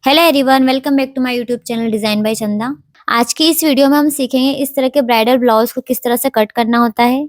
Hello everyone, welcome back to my YouTube channel design by Chanda. आज की इस video में हम सीखेंगे इस तरह के ब्राइडल ब्लाउज को किस तरह से कट करना होता है।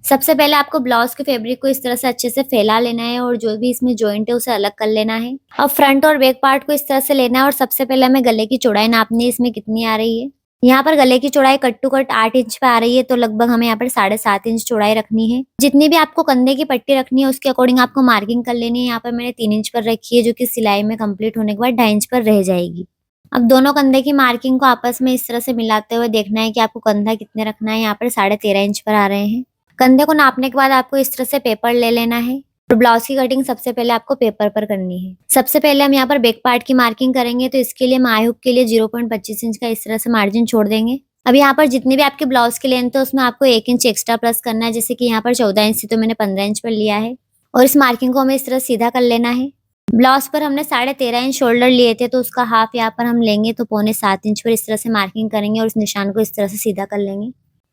सबसे पहले आपको ब्लाउज के फैब्रिक को इस तरह से अच्छे से फैला लेना है और जो भी इसमें जॉइंट है उसे अलग कर लेना है। अब फ्रंट और बैक पार्ट को इस तरह से लेना है और सबसे पहले हमें गले की चौड़ाई नापनी है, इसमें कितनी आ रही है। यहाँ पर गले की चौड़ाई कट टू कट 8 इंच पे आ रही है, तो लगभग हमें यहाँ पर 7.5 इंच चौड़ाई रखनी है। जितनी भी आपको कंधे की पट्टी रखनी है उसके अकॉर्डिंग आपको मार्किंग कर लेनी है। यहाँ पर मैंने 3 इंच पर रखी है, जो कि सिलाई में कंप्लीट होने के बाद 2.5 इंच पर रह जाएगी। अब दोनों कंधे की मार्किंग को आपस में इस तरह से मिलाते हुए देखना है कि आपको कंधा कितने रखना है। यहाँ पर 13.5 इंच पर आ रहे हैं। कंधे को नापने के बाद आपको इस तरह से पेपर ले लेना है और ब्लाउज की कटिंग सबसे पहले आपको पेपर पर करनी है। सबसे पहले हम यहाँ पर बैक पार्ट की मार्किंग करेंगे, तो इसके लिए हम आई हुक के लिए 0.25 इंच का इस तरह से मार्जिन छोड़ देंगे। अब यहाँ पर जितनी भी आपके ब्लाउज की लेंथ है उसमें आपको 1 इंच एक्स्ट्रा प्लस करना है। जैसे कि यहाँ पर 14 इंच थी तो मैंने 15 इंच पर लिया है और इस मार्किंग को हमें इस तरह सीधा कर लेना है। ब्लाउज पर हमने 13.5 इंच शोल्डर लिए थे, तो उसका हाफ यहाँ पर हम लेंगे, तो 6.25 इंच पर इस तरह से मार्किंग करेंगे और इस निशान को इस तरह से सीधा कर लेंगे।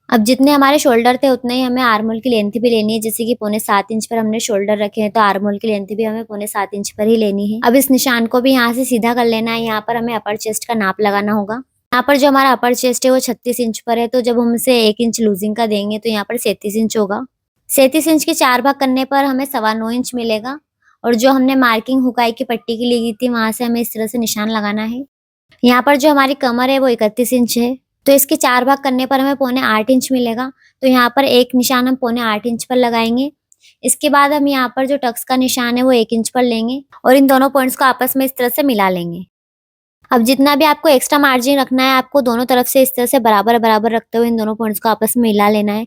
अब जितने हमारे शोल्डर थे उतने ही हमें आर्मोल की लेंथ भी लेनी है। जैसे कि 6.25 इंच पर हमने शोल्डर रखे हैं, तो आर्मोल की लेंथ भी हमें 6.25 इंच पर ही लेनी है। अब इस निशान को भी यहाँ से सीधा कर लेना है। यहाँ पर हमें अपर चेस्ट का नाप लगाना होगा। यहाँ पर जो हमारा अपर चेस्ट है वो 36 इंच पर है, तो जब हम इसे 1 इंच लूजिंग का देंगे तो यहाँ पर 37 इंच होगा। 37 इंच के 4 भाग करने पर हमें 9.25 इंच मिलेगा और जो हमने मार्किंग हुकाई की पट्टी की ली गई थी वहां से हमें इस तरह से निशान लगाना है। यहाँ पर जो हमारी कमर है वो 31 इंच है, तो इसके 4 भाग करने पर हमें 7.25 इंच मिलेगा। तो यहाँ पर एक निशान हम 7.25 इंच पर लगाएंगे। इसके बाद हम यहाँ पर जो टक्स का निशान है वो 1 इंच पर लेंगे और इन दोनों पॉइंट्स को आपस में इस तरह से मिला लेंगे। अब जितना भी आपको एक्स्ट्रा मार्जिन रखना है आपको दोनों तरफ से इस तरह से बराबर बराबर रखते हुए इन दोनों पॉइंट्स को आपस में मिला लेना है।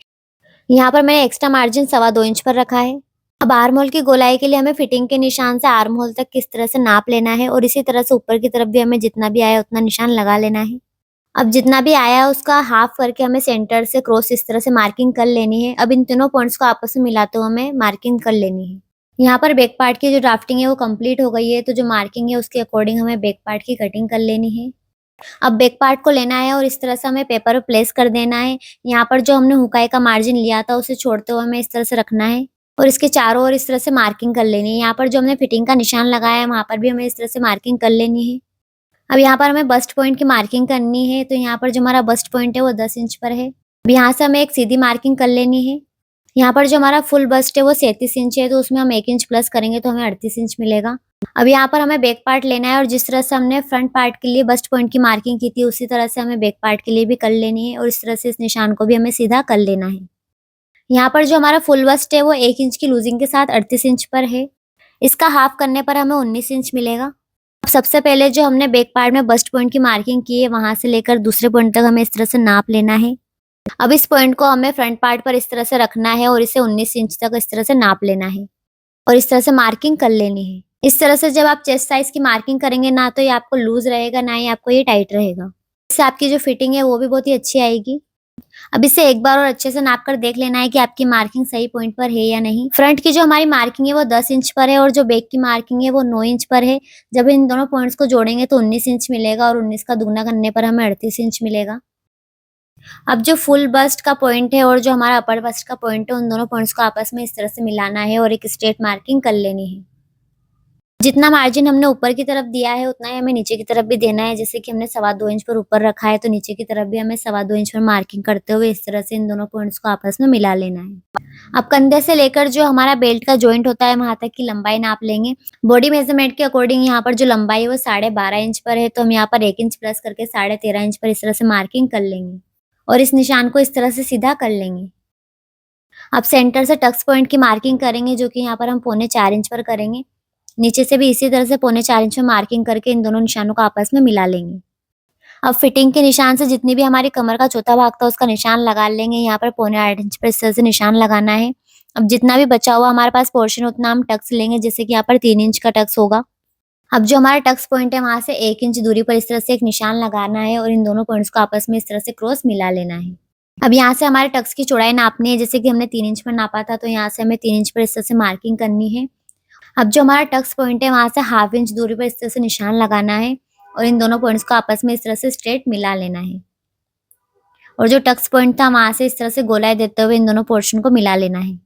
यहाँ पर मैंने एक्स्ट्रा मार्जिन 2.25 इंच पर रखा है। अब आर्म होल की गोलाई के लिए हमें फिटिंग के निशान से आर्म होल तक किस तरह से नाप लेना है और इसी तरह से ऊपर की तरफ भी हमें जितना भी आया उतना निशान लगा लेना है। अब जितना भी आया है उसका हाफ करके हमें सेंटर से क्रॉस इस तरह से मार्किंग कर लेनी है। अब इन तीनों पॉइंट्स को आपस में मिलाते हुए हमें मार्किंग कर लेनी है। यहाँ पर बैक पार्ट की जो ड्राफ्टिंग है वो कंप्लीट हो गई है, तो जो मार्किंग है उसके अकॉर्डिंग हमें बैक पार्ट की कटिंग कर लेनी है। अब बैक पार्ट को लेना है और इस तरह से हमें पेपर पर प्लेस कर देना है। यहाँ पर जो हमने हुकाई का मार्जिन लिया था उसे छोड़ते हुए हमें इस तरह से रखना है और इसके चारों ओर इस तरह से मार्किंग कर लेनी है। यहाँ पर जो हमने फिटिंग का निशान लगाया है वहाँ पर भी हमें इस तरह से मार्किंग कर लेनी है। अब यहाँ पर हमें बस्ट पॉइंट की मार्किंग करनी है, तो यहाँ पर जो हमारा बस्ट पॉइंट है वो 10 इंच पर है। अब यहाँ से हमें एक सीधी मार्किंग कर लेनी है। यहाँ पर जो हमारा फुल बस्ट है वो 37 इंच है, तो उसमें हम 1 इंच प्लस करेंगे तो हमें 38 इंच मिलेगा। अब यहाँ पर हमें बैक पार्ट लेना है और जिस तरह से हमने फ्रंट पार्ट के लिए बस्ट पॉइंट की मार्किंग की थी उसी तरह से हमें बैक पार्ट के लिए भी कर लेनी है और इस तरह से इस निशान को भी हमें सीधा कर लेना है। यहाँ पर जो हमारा फुल बस्ट है वो 1 इंच की लूजिंग के साथ 38 इंच पर है। इसका हाफ करने पर हमें 19 इंच मिलेगा। अब सबसे पहले जो हमने बैक पार्ट में बस्ट पॉइंट की मार्किंग की है वहां से लेकर दूसरे पॉइंट तक हमें इस तरह से नाप लेना है। अब इस पॉइंट को हमें फ्रंट पार्ट पर इस तरह से रखना है और इसे 19 इंच तक इस तरह से नाप लेना है और इस तरह से मार्किंग कर लेनी है। इस तरह से जब आप चेस्ट साइज की मार्किंग करेंगे ना तो ये आपको लूज रहेगा ना ही आपको ये टाइट रहेगा। इससे आपकी जो फिटिंग है वो भी बहुत ही अच्छी आएगी। अब इसे एक बार और अच्छे से नाप कर देख लेना है कि आपकी मार्किंग सही पॉइंट पर है या नहीं। फ्रंट की जो हमारी मार्किंग है वो 10 इंच पर है और जो बैक की मार्किंग है वो 9 इंच पर है। जब इन दोनों पॉइंट्स को जोड़ेंगे तो 19 इंच मिलेगा और 19 का दुगना करने पर हमें 38 इंच मिलेगा। अब जो फुल बस्ट का पॉइंट है और जो हमारा अपर बस्ट का पॉइंट है उन दोनों पॉइंट्स को आपस में इस तरह से मिलाना है और एक स्ट्रेट मार्किंग कर लेनी है। जितना मार्जिन हमने ऊपर की तरफ दिया है उतना ही हमें नीचे की तरफ भी देना है। जैसे कि हमने 2.25 इंच पर ऊपर रखा है तो नीचे की तरफ भी हमें 2.25 इंच पर मार्किंग करते हुए इस तरह से इन दोनों पॉइंट्स को आपस में मिला लेना है। अब कंधे से लेकर जो हमारा बेल्ट का जॉइंट होता है वहां तक की लंबाई नाप लेंगे। बॉडी मेजरमेंट के अकॉर्डिंग यहाँ पर जो लंबाई है वो 12.5 इंच पर है, तो हम यहाँ पर 1 इंच प्लस करके 13.5 इंच पर इस तरह से मार्किंग कर लेंगे और इस निशान को इस तरह से सीधा कर लेंगे। अब सेंटर से टक्स पॉइंट की मार्किंग करेंगे, जो कि यहाँ पर हम 4.25 इंच पर करेंगे। नीचे से भी इसी तरह से 4.25 इंच में मार्किंग करके इन दोनों निशानों को आपस में मिला लेंगे। अब फिटिंग के निशान से जितनी भी हमारी कमर का चौथा भाग था उसका निशान लगा लेंगे। यहाँ पर 4.25 इंच पर इस तरह से निशान लगाना है। अब जितना भी बचा हुआ हमारे पास पोर्शन उतना हम टक्स लेंगे, जैसे कि यहाँ पर 3 इंच का टक्स होगा। अब जो हमारा टक्स पॉइंट है वहां से 1 इंच दूरी पर इस तरह से एक निशान लगाना है और इन दोनों पॉइंट्स को आपस में इस तरह से क्रॉस मिला लेना है। अब यहाँ से हमारे टक्स की चौड़ाई नापनी है। जैसे कि हमने 3 इंच पर नापा था तो यहाँ से हमें 3 इंच पर इस तरह से मार्किंग करनी है। अब जो हमारा टक्स पॉइंट है वहां से 1/2 इंच दूरी पर इस तरह से निशान लगाना है और इन दोनों पॉइंट्स को आपस में इस तरह से स्ट्रेट मिला लेना है और जो टक्स पॉइंट था वहां से इस तरह से गोलाई देते हुए इन दोनों पोर्शन को मिला लेना है।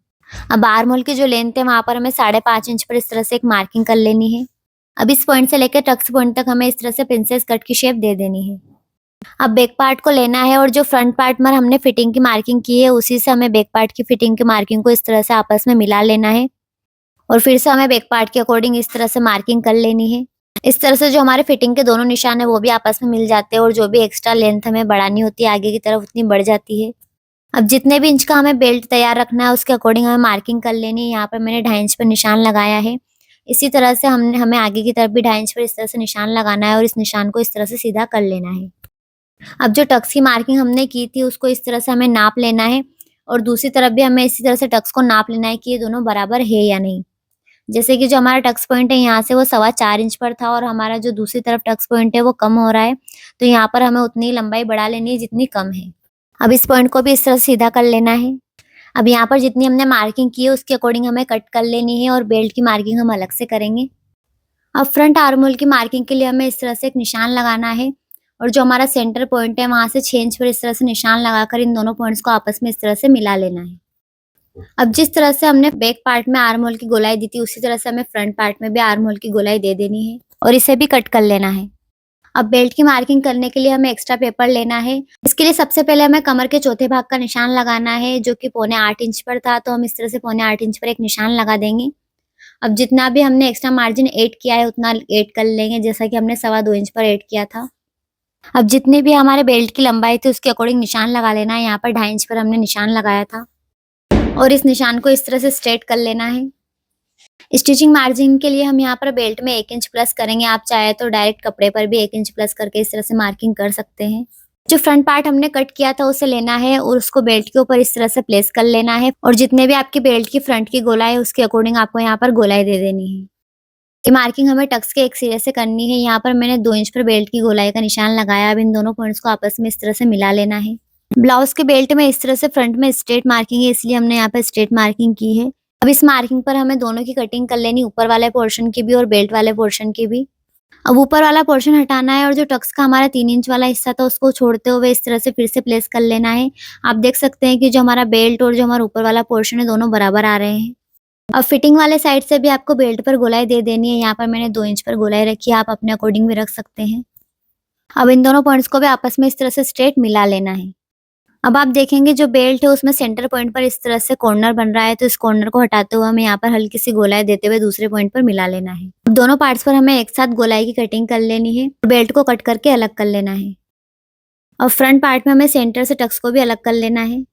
अब आर्म होल की जो लेंथ है वहां पर हमें 5.5 इंच पर इस तरह से एक मार्किंग कर लेनी है। अब इस पॉइंट से लेकर टक्स पॉइंट तक हमें इस तरह से प्रिंसेस कट की शेप दे देनी है। अब बैक पार्ट को लेना है और जो फ्रंट पार्ट में हमने फिटिंग की मार्किंग की है उसी से हमें बैक पार्ट की फिटिंग की मार्किंग को इस तरह से आपस में मिला लेना है और फिर से हमें बैक पार्ट के अकॉर्डिंग इस तरह से मार्किंग कर लेनी है। इस तरह से जो हमारे फिटिंग के दोनों निशान है वो भी आपस में मिल जाते हैं और जो भी एक्स्ट्रा लेंथ हमें बढ़ानी होती है आगे की तरफ उतनी बढ़ जाती है। अब जितने भी इंच का हमें बेल्ट तैयार रखना है उसके अकॉर्डिंग हमें मार्किंग कर लेनी है। यहाँ पर मैंने 2.5 इंच पर निशान लगाया है। इसी तरह से हमें आगे की तरफ भी 2.5 इंच पर इस तरह से निशान लगाना है और इस निशान को इस तरह से सीधा कर लेना है। अब जो टक्स की मार्किंग हमने की थी उसको इस तरह से हमें नाप लेना है और दूसरी तरफ भी हमें इसी तरह से टक्स को नाप लेना है कि ये दोनों बराबर है या नहीं। जैसे कि जो हमारा टक्स पॉइंट है यहाँ से वो 4.25 इंच पर था और हमारा जो दूसरी तरफ टक्स पॉइंट है वो कम हो रहा है, तो यहाँ पर हमें उतनी लंबाई बढ़ा लेनी है जितनी कम है। अब इस पॉइंट को भी इस तरह से सीधा कर लेना है। अब यहाँ पर जितनी हमने मार्किंग की है उसके अकॉर्डिंग हमें कट कर लेनी है और बेल्ट की मार्किंग हम अलग से करेंगे। अब फ्रंट आर्म होल की मार्किंग के लिए हमें इस तरह से एक निशान लगाना है और जो हमारा सेंटर पॉइंट है वहां से 6 इंच पर इस तरह से निशान लगाकर इन दोनों पॉइंट्स को आपस में इस तरह से मिला लेना है। अब जिस तरह से हमने बैक पार्ट में आर्म होल की गोलाई दी थी उसी तरह से हमें फ्रंट पार्ट में भी आर्म होल की गोलाई दे देनी है और इसे भी कट कर लेना है। अब बेल्ट की मार्किंग करने के लिए हमें एक्स्ट्रा पेपर लेना है। इसके लिए सबसे पहले हमें कमर के चौथे भाग का निशान लगाना है जो कि 7.25 इंच पर था, तो हम इस तरह से 7.25 इंच पर एक निशान लगा देंगे। अब जितना भी हमने एक्स्ट्रा मार्जिन ऐड किया है उतना ऐड कर लेंगे, जैसा कि हमने 2.25 इंच पर ऐड किया था। अब जितनी भी हमारे बेल्ट की लंबाई थी उसके अकॉर्डिंग निशान लगा लेना है। यहाँ पर 2.5 इंच पर हमने निशान लगाया था और इस निशान को इस तरह से स्ट्रेट कर लेना है। स्टिचिंग मार्जिन के लिए हम यहाँ पर बेल्ट में 1 इंच प्लस करेंगे। आप चाहे तो डायरेक्ट कपड़े पर भी 1 इंच प्लस करके इस तरह से मार्किंग कर सकते हैं। जो फ्रंट पार्ट हमने कट किया था उसे लेना है और उसको बेल्ट के ऊपर इस तरह से प्लेस कर लेना है और जितने भी आपकी बेल्ट की फ्रंट की गोलाई है उसके अकॉर्डिंग आपको यहाँ पर गोलाई दे देनी है। ये मार्किंग हमें टक्स के एक सिरे से करनी है। यहाँ पर मैंने 2 इंच पर बेल्ट की गोलाई का निशान लगाया। अब इन दोनों पॉइंट्स को आपस में इस तरह से मिला लेना है। ब्लाउज के बेल्ट में इस तरह से फ्रंट में स्ट्रेट मार्किंग है, इसलिए हमने यहाँ पर स्ट्रेट मार्किंग की है। अब इस मार्किंग पर हमें दोनों की कटिंग कर लेनी, ऊपर वाले पोर्शन की भी और बेल्ट वाले पोर्शन की भी। अब ऊपर वाला पोर्शन हटाना है और जो टक्स का हमारा 3 इंच वाला हिस्सा था उसको छोड़ते हुए इस तरह से फिर से प्लेस कर लेना है। आप देख सकते हैं कि जो हमारा बेल्ट और जो हमारा ऊपर वाला पोर्शन है दोनों बराबर आ रहे हैं। अब फिटिंग वाले साइड से भी आपको बेल्ट पर गोलाई दे देनी है। यहाँ पर मैंने 2 इंच पर गोलाई रखी है, आप अपने अकॉर्डिंग भी रख सकते हैं। अब इन दोनों पॉइंट्स को भी आपस में इस तरह से स्ट्रेट मिला लेना है। अब आप देखेंगे जो बेल्ट है उसमें सेंटर पॉइंट पर इस तरह से कॉर्नर बन रहा है, तो इस कॉर्नर को हटाते हुए हमें यहाँ पर हल्की सी गोलाई देते हुए दूसरे पॉइंट पर मिला लेना है। अब दोनों पार्ट्स पर हमें एक साथ गोलाई की कटिंग कर लेनी है और बेल्ट को कट करके अलग कर लेना है। अब फ्रंट पार्ट में हमें सेंटर से टक्स को भी अलग कर लेना है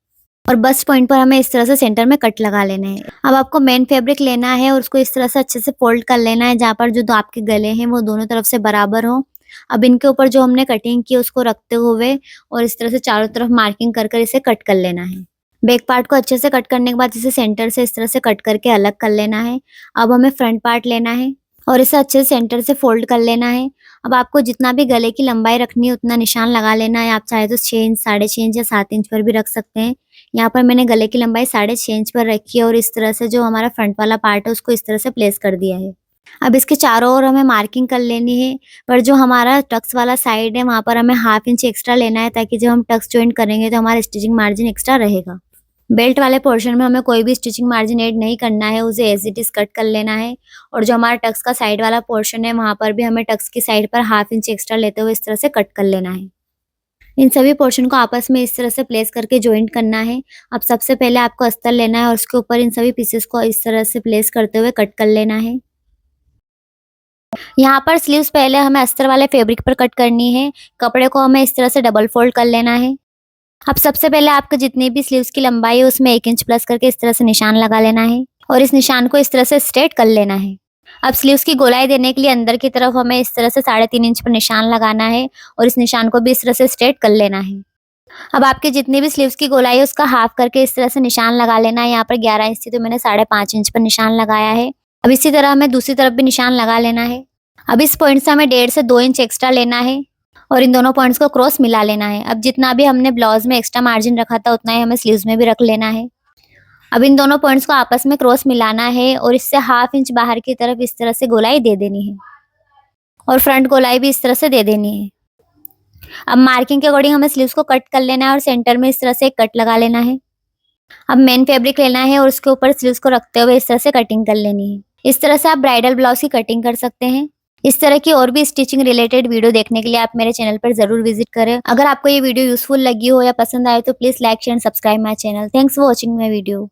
और बस्ट पॉइंट पर हमें इस तरह से सेंटर में कट लगा लेना है। अब आपको मेन फैब्रिक लेना है और उसको इस तरह से अच्छे से फोल्ड कर लेना है जहाँ पर जो आपके गले हैं वो दोनों तरफ से बराबर हो। अब इनके ऊपर जो हमने कटिंग की उसको रखते हुए और इस तरह से चारों तरफ मार्किंग कर कर इसे कट कर लेना है। बैक पार्ट को अच्छे से कट करने के बाद इसे सेंटर से इस तरह से कट करके अलग कर लेना है। अब हमें फ्रंट पार्ट लेना है और इसे अच्छे से सेंटर से फोल्ड कर लेना है। अब आपको जितना भी गले की लंबाई रखनी है उतना निशान लगा लेना है। आप चाहे तो 6 इंच, 6.5 इंच या 7 इंच पर भी रख सकते हैं। यहाँ पर मैंने गले की लंबाई 6.5 इंच पर रखी है और इस तरह से जो हमारा फ्रंट वाला पार्ट है उसको इस तरह से प्लेस कर दिया है। अब इसके चारों ओर हमें मार्किंग कर लेनी है, पर जो हमारा टक्स वाला साइड है वहाँ पर हमें 1/2 इंच एक्स्ट्रा लेना है ताकि जब हम टक्स जॉइंट करेंगे तो हमारा स्टिचिंग मार्जिन एक्स्ट्रा रहेगा। बेल्ट वाले पोर्शन में हमें कोई भी स्टिचिंग मार्जिन ऐड नहीं करना है, उसे एज इट इज कट कर लेना है और जो हमारा टक्स का साइड वाला पोर्शन है वहाँ पर भी हमें टक्स की साइड पर 1/2 इंच एक्स्ट्रा लेते हुए इस तरह से कट कर लेना है। इन सभी पोर्शन को आपस में इस तरह से प्लेस करके जॉइंट करना है। अब सबसे पहले आपको अस्तर लेना है और उसके ऊपर इन सभी पीसेस को इस तरह से प्लेस करते हुए कट कर लेना है। यहाँ पर स्लीव्स पहले हमें अस्तर वाले फैब्रिक पर कट करनी है। कपड़े को हमें इस तरह से डबल फोल्ड कर लेना है। अब सबसे पहले आपको जितनी भी स्लीव्स की लंबाई है उसमें 1 इंच प्लस करके इस तरह से निशान लगा लेना है और इस निशान को इस तरह से स्ट्रेट कर लेना है। अब स्लीव्स की गोलाई देने के लिए अंदर की तरफ हमें इस तरह से 3.5 इंच पर निशान लगाना है और इस निशान को भी इस तरह से स्ट्रेट कर लेना है। अब आपकी जितनी भी स्लीव्स की गोलाई है उसका हाफ करके इस तरह से निशान लगा लेना है। यहाँ पर 11 इंच थी तो मैंने 5.5 इंच पर निशान लगाया है। अब इसी तरह हमें दूसरी तरफ भी निशान लगा लेना है। अब इस पॉइंट से हमें 1.5 से 2 इंच एक्स्ट्रा लेना है और इन दोनों पॉइंट्स को क्रॉस मिला लेना है। अब जितना भी हमने ब्लाउज में एक्स्ट्रा मार्जिन रखा था उतना ही हमें स्लीव्स में भी रख लेना है। अब इन दोनों पॉइंट्स को आपस में क्रॉस मिलाना है और इससे 1/2 इंच बाहर की तरफ इस तरह से गोलाई दे देनी है और फ्रंट गोलाई भी इस तरह से दे देनी है। अब मार्किंग के अकॉर्डिंग हमें स्लीव्स को कट कर लेना है और सेंटर में इस तरह से एक कट लगा लेना है। अब मेन फैब्रिक लेना है और उसके ऊपर स्लीव्स को रखते हुए इस तरह से कटिंग कर लेनी है। इस तरह से आप ब्राइडल ब्लाउज की कटिंग कर सकते हैं। इस तरह की और भी स्टिचिंग रिलेटेड वीडियो देखने के लिए आप मेरे चैनल पर जरूर विजिट करें। अगर आपको ये वीडियो यूजफुल लगी हो या पसंद आए तो please like share and subscribe my channel. Thanks for watching my video.